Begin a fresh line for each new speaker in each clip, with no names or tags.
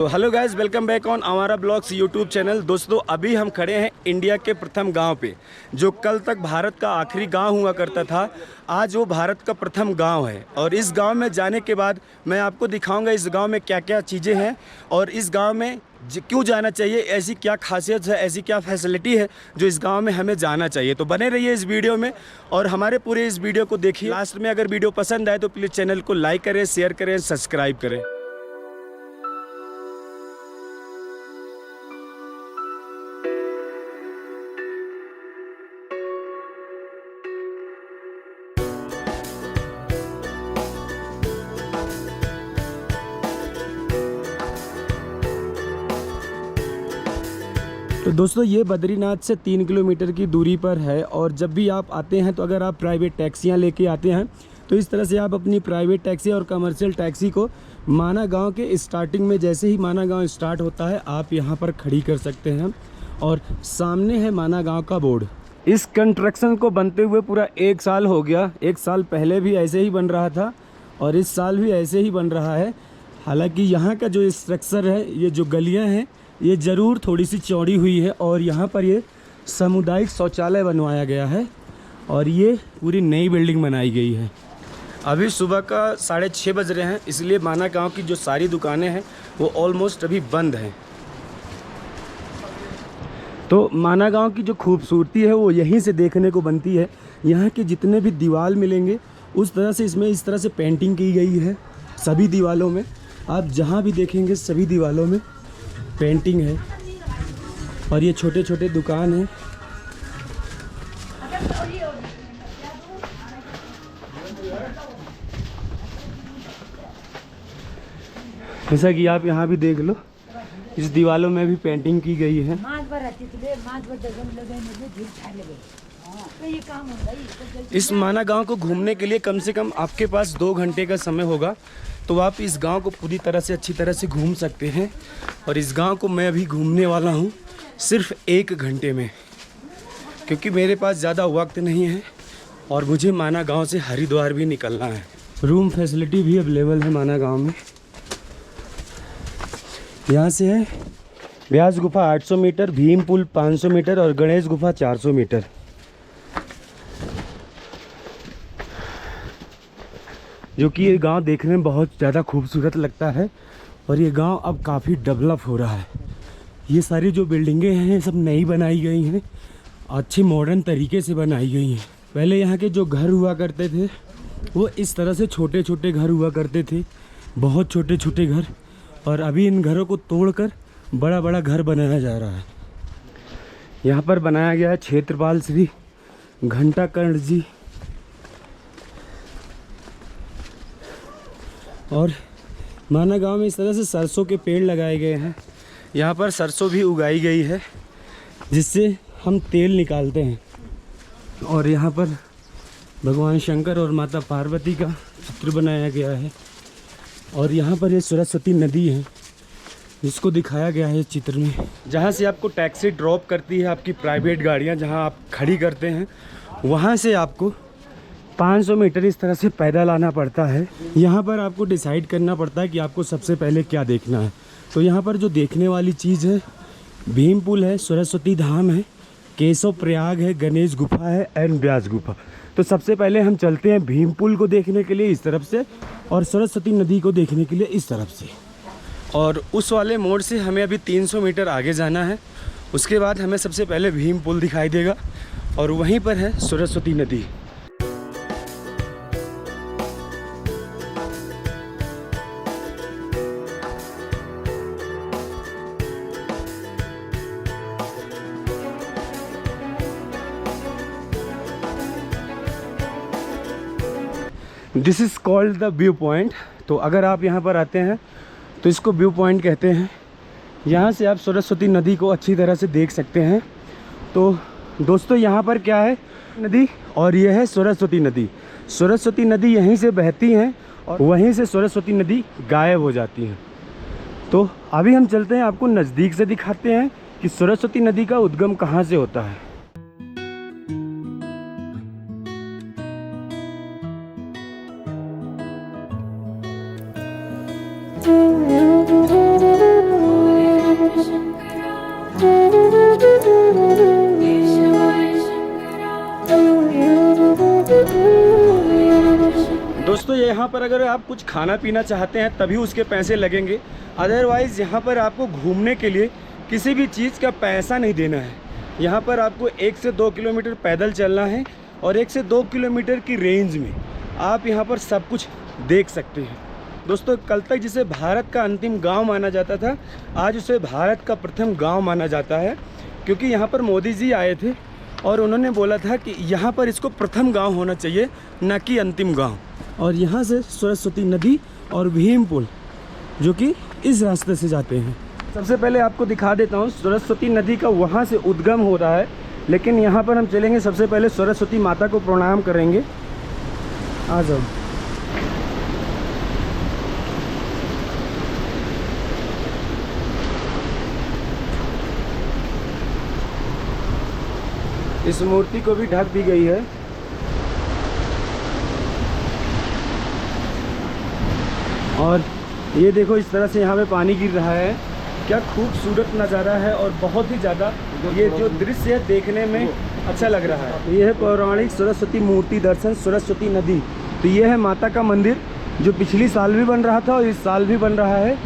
तो hello guys, welcome back on हमारा blogs YouTube channel. दोस्तों, अभी हम खड़े हैं इंडिया के प्रथम गांव पे, जो कल तक भारत का आखिरी गांव हुआ करता था। आज वो भारत का प्रथम गांव है और इस गांव में जाने के बाद मैं आपको दिखाऊंगा इस गांव में क्या क्या चीज़ें हैं और इस गांव में क्यों जाना चाहिए, ऐसी क्या खासियत है, ऐसी क्या फैसिलिटी है जो इस गाँव में हमें जाना चाहिए। तो बने रहिए इस वीडियो में और हमारे पूरे इस वीडियो को देखिए लास्ट में। अगर वीडियो पसंद आए तो प्लीज़ चैनल को लाइक करें, शेयर करें, सब्सक्राइब करें। तो दोस्तों, ये बद्रीनाथ से 3 किलोमीटर की दूरी पर है और जब भी आप आते हैं तो अगर आप प्राइवेट टैक्सियां लेके आते हैं तो इस तरह से आप अपनी प्राइवेट टैक्सी और कमर्शियल टैक्सी को माना गांव के स्टार्टिंग में, जैसे ही माना गांव स्टार्ट होता है, आप यहां पर खड़ी कर सकते हैं और सामने है माना गांव का बोर्ड। इस कंस्ट्रक्शन को बनते हुए पूरा 1 साल हो गया। 1 साल पहले भी ऐसे ही बन रहा था और इस साल भी ऐसे ही बन रहा है। हालांकि यहाँ का जो स्ट्रक्चर है, ये जो गलियाँ हैं, ये ज़रूर थोड़ी सी चौड़ी हुई है और यहाँ पर ये सामुदायिक शौचालय बनवाया गया है और ये पूरी नई बिल्डिंग बनाई गई है। अभी सुबह का 6:30 बज रहे हैं, इसलिए माना गांव की जो सारी दुकानें हैं वो ऑलमोस्ट अभी बंद हैं। तो माना गांव की जो खूबसूरती है वो यहीं से देखने को बनती है। यहाँ के जितने भी दीवार मिलेंगे उस तरह से इसमें इस तरह से पेंटिंग की गई है। सभी दीवारों में आप जहाँ भी देखेंगे सभी दीवारों में पेंटिंग है और ये छोटे छोटे दुकान हैं। जैसा कि आप यहाँ भी देख लो, इस दीवारों में भी पेंटिंग की गई है। इस माना गांव को घूमने के लिए कम से कम आपके पास 2 घंटे का समय होगा, तो आप इस गांव को पूरी तरह से अच्छी तरह से घूम सकते हैं। और इस गांव को मैं अभी घूमने वाला हूं सिर्फ 1 घंटे में, क्योंकि मेरे पास ज़्यादा वक्त नहीं है और मुझे माना गांव से हरिद्वार भी निकलना है। रूम फैसिलिटी भी अवेलेबल है माना गांव में। यहाँ से है व्यास गुफा 800 मीटर, भीम पुल 500 मीटर और गणेश गुफा 400 मीटर। जो कि ये गांव देखने में बहुत ज़्यादा खूबसूरत लगता है और ये गांव अब काफ़ी डेवलप हो रहा है। ये सारी जो बिल्डिंगें हैं सब नई बनाई गई हैं, अच्छी मॉडर्न तरीके से बनाई गई हैं। पहले यहाँ के जो घर हुआ करते थे वो इस तरह से छोटे छोटे घर हुआ करते थे, बहुत छोटे छोटे घर, और अभी इन घरों को तोड़कर बड़ा बड़ा घर बनाया जा रहा है। यहाँ पर बनाया गया है क्षेत्रपाल श्री घंटाकर्ण जी और माना गांव में इस तरह से सरसों के पेड़ लगाए गए हैं। यहाँ पर सरसों भी उगाई गई है जिससे हम तेल निकालते हैं। और यहाँ पर भगवान शंकर और माता पार्वती का चित्र बनाया गया है और यहाँ पर ये सरस्वती नदी है जिसको दिखाया गया है इस चित्र में, जहाँ से आपको टैक्सी ड्रॉप करती है आपकी प्राइवेट गाड़ियाँ, जहाँ आप खड़ी करते हैं वहाँ से आपको 500 मीटर इस तरह से पैदल आना पड़ता है। यहाँ पर आपको डिसाइड करना पड़ता है कि आपको सबसे पहले क्या देखना है। तो यहाँ पर जो देखने वाली चीज़ है, भीम पुल है, सरस्वती धाम है, केशव प्रयाग है, गणेश गुफा है एंड व्यास गुफा। तो सबसे पहले हम चलते हैं भीम पुल को देखने के लिए इस तरफ से और सरस्वती नदी को देखने के लिए इस तरफ से। और उस वाले मोड़ से हमें अभी 300 मीटर आगे जाना है। उसके बाद हमें सबसे पहले भीम पुल दिखाई देगा और वहीं पर है सरस्वती नदी। This is called the view point. तो अगर आप यहाँ पर आते हैं तो इसको व्यू पॉइंट कहते हैं। यहाँ से आप सरस्वती नदी को अच्छी तरह से देख सकते हैं। तो दोस्तों, यहाँ पर क्या है, नदी, और ये है सरस्वती नदी। सरस्वती नदी यहीं से बहती हैं और वहीं से सरस्वती नदी गायब हो जाती हैं। तो अभी हम चलते हैं, आपको नज़दीक से दिखाते हैं कि सरस्वती नदी का उद्गम कहाँ से होता है। यहाँ पर अगर आप कुछ खाना पीना चाहते हैं तभी उसके पैसे लगेंगे, अदरवाइज़ यहाँ पर आपको घूमने के लिए किसी भी चीज़ का पैसा नहीं देना है। यहाँ पर आपको 1 से 2 किलोमीटर पैदल चलना है और 1 से 2 किलोमीटर की रेंज में आप यहाँ पर सब कुछ देख सकते हैं। दोस्तों, कल तक जिसे भारत का अंतिम गांव माना जाता था, आज उसे भारत का प्रथम गांव माना जाता है, क्योंकि यहाँ पर मोदी जी आए थे और उन्होंने बोला था कि यहाँ पर इसको प्रथम गांव होना चाहिए, ना कि अंतिम गांव। और यहाँ से सरस्वती नदी और भीम पुल जो कि इस रास्ते से जाते हैं। सबसे पहले आपको दिखा देता हूँ, सरस्वती नदी का वहाँ से उद्गम हो रहा है, लेकिन यहाँ पर हम चलेंगे, सबसे पहले सरस्वती माता को प्रणाम करेंगे। आ जाओ। इस मूर्ति को भी ढक दी गई है। और ये देखो, इस तरह से यहाँ पे पानी गिर रहा है। क्या खूबसूरत नज़ारा है और बहुत ही ज़्यादा ये जो दृश्य है देखने में अच्छा लग रहा है। तो ये है पौराणिक सरस्वती मूर्ति दर्शन, सरस्वती नदी। तो ये है माता का मंदिर जो पिछली साल भी बन रहा था और इस साल भी बन रहा है।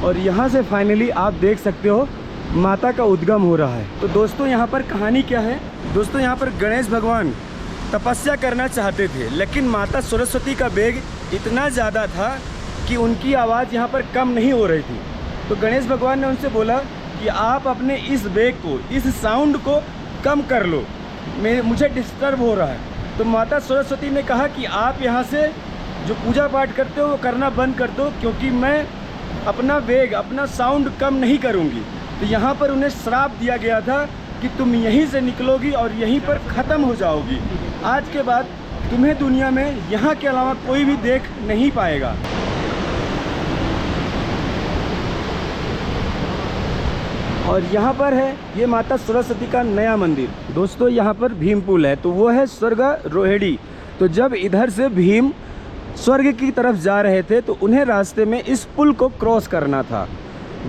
और यहाँ से फाइनली आप देख सकते हो माता का उद्गम हो रहा है। तो दोस्तों, यहाँ पर कहानी क्या है? दोस्तों, यहाँ पर गणेश भगवान तपस्या करना चाहते थे, लेकिन माता सरस्वती का वेग इतना ज़्यादा था कि उनकी आवाज़ यहाँ पर कम नहीं हो रही थी। तो गणेश भगवान ने उनसे बोला कि आप अपने इस वेग को, इस साउंड को कम कर लो, मुझे डिस्टर्ब हो रहा है। तो माता सरस्वती ने कहा कि आप यहाँ से जो पूजा पाठ करते हो वो करना बंद कर दो, क्योंकि मैं अपना वेग, अपना साउंड कम नहीं करूँगी। तो यहाँ पर उन्हें श्राप दिया गया था कि तुम यहीं से निकलोगी और यहीं पर ख़त्म हो जाओगी। आज के बाद तुम्हें दुनिया में यहाँ के अलावा कोई भी देख नहीं पाएगा। और यहाँ पर है ये माता सरस्वती का नया मंदिर। दोस्तों, यहाँ पर भीम पुल है, तो वो है स्वर्ग रोहिणी। तो जब इधर से भीम स्वर्ग की तरफ जा रहे थे तो उन्हें रास्ते में इस पुल को क्रॉस करना था,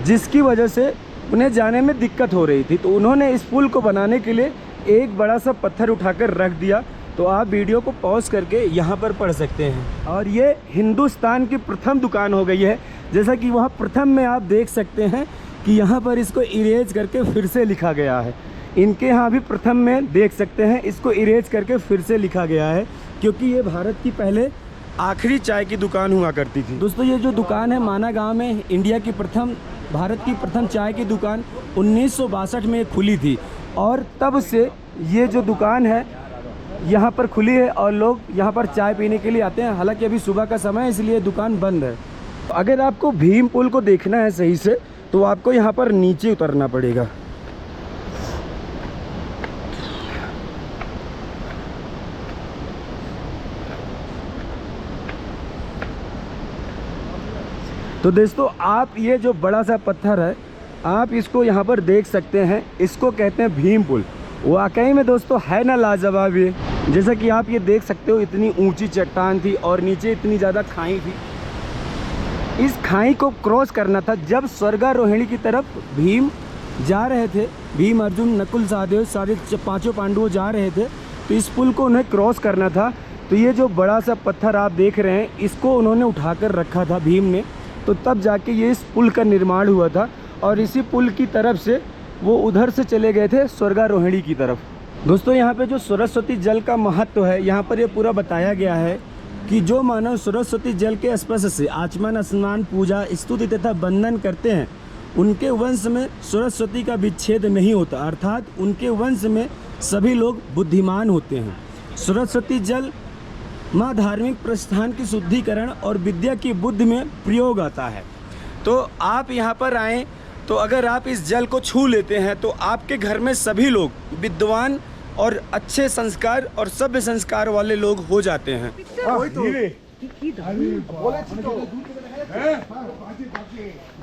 जिसकी वजह से उन्हें जाने में दिक्कत हो रही थी। तो उन्होंने इस पुल को बनाने के लिए एक बड़ा सा पत्थर उठाकर रख दिया। तो आप वीडियो को पॉज करके यहाँ पर पढ़ सकते हैं। और ये हिंदुस्तान की प्रथम दुकान हो गई है। जैसा कि वहाँ प्रथम में आप देख सकते हैं कि यहाँ पर इसको इरेज करके फिर से लिखा गया है। इनके यहाँ भी प्रथम में देख सकते हैं, इसको इरेज करके फिर से लिखा गया है, क्योंकि ये भारत की पहले आखिरी चाय की दुकान हुआ करती थी। दोस्तों, ये जो दुकान है माना गाँव में इंडिया की भारत की प्रथम चाय की दुकान 1962 में खुली थी। और तब से ये जो दुकान है यहाँ पर खुली है और लोग यहाँ पर चाय पीने के लिए आते हैं। हालांकि अभी सुबह का समय है, इसलिए दुकान बंद है। अगर आपको भीम पुल को देखना है सही से, तो आपको यहाँ पर नीचे उतरना पड़ेगा। तो दोस्तों, आप ये जो बड़ा सा पत्थर है, आप इसको यहाँ पर देख सकते हैं। इसको कहते हैं भीम पुल। वाकई में दोस्तों है ना लाजवाब। ये जैसा कि आप ये देख सकते हो, इतनी ऊंची चट्टान थी और नीचे इतनी ज़्यादा खाई थी। इस खाई को क्रॉस करना था। जब स्वर्गारोहिणी की तरफ भीम जा रहे थे, भीम, अर्जुन, नकुल, सहदेव, सारे 5 पांडवों जा रहे थे, तो इस पुल को उन्हें क्रॉस करना था। तो ये जो बड़ा सा पत्थर आप देख रहे हैं, इसको उन्होंने उठाकर रखा था भीम ने। तो तब जाके ये इस पुल का निर्माण हुआ था। और इसी पुल की तरफ से वो उधर से चले गए थे स्वर्गारोहिणी की तरफ। दोस्तों, यहाँ पे जो सरस्वती जल का महत्व है, यहाँ पर ये पूरा बताया गया है कि जो मानव सरस्वती जल के स्पर्श से आचमन, स्नान, पूजा, स्तुति तथा वंदन करते हैं, उनके वंश में सरस्वती का विच्छेद नहीं होता, अर्थात उनके वंश में सभी लोग बुद्धिमान होते हैं। सरस्वती जल माँ धार्मिक प्रस्थान की शुद्धिकरण और विद्या की बुद्धि में प्रयोग आता है। तो आप यहाँ पर आएँ, तो अगर आप इस जल को छू लेते हैं तो आपके घर में सभी लोग विद्वान और अच्छे संस्कार और सभ्य संस्कार वाले लोग हो जाते हैं।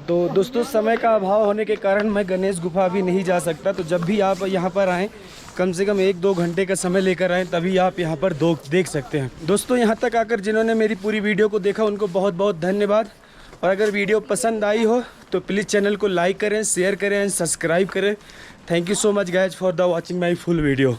तो दोस्तों, समय का अभाव होने के कारण मैं गणेश गुफा भी नहीं जा सकता। तो जब भी आप यहाँ पर आएँ, कम से कम 1-2 घंटे का समय लेकर आएँ, तभी आप यहाँ पर देख सकते हैं। दोस्तों, यहाँ तक आकर जिन्होंने मेरी पूरी वीडियो को देखा, उनको बहुत बहुत धन्यवाद। और अगर वीडियो पसंद आई हो तो प्लीज़ चैनल को लाइक करें, शेयर करें एंड सब्सक्राइब करें। Thank you so much guys for the watching my full video.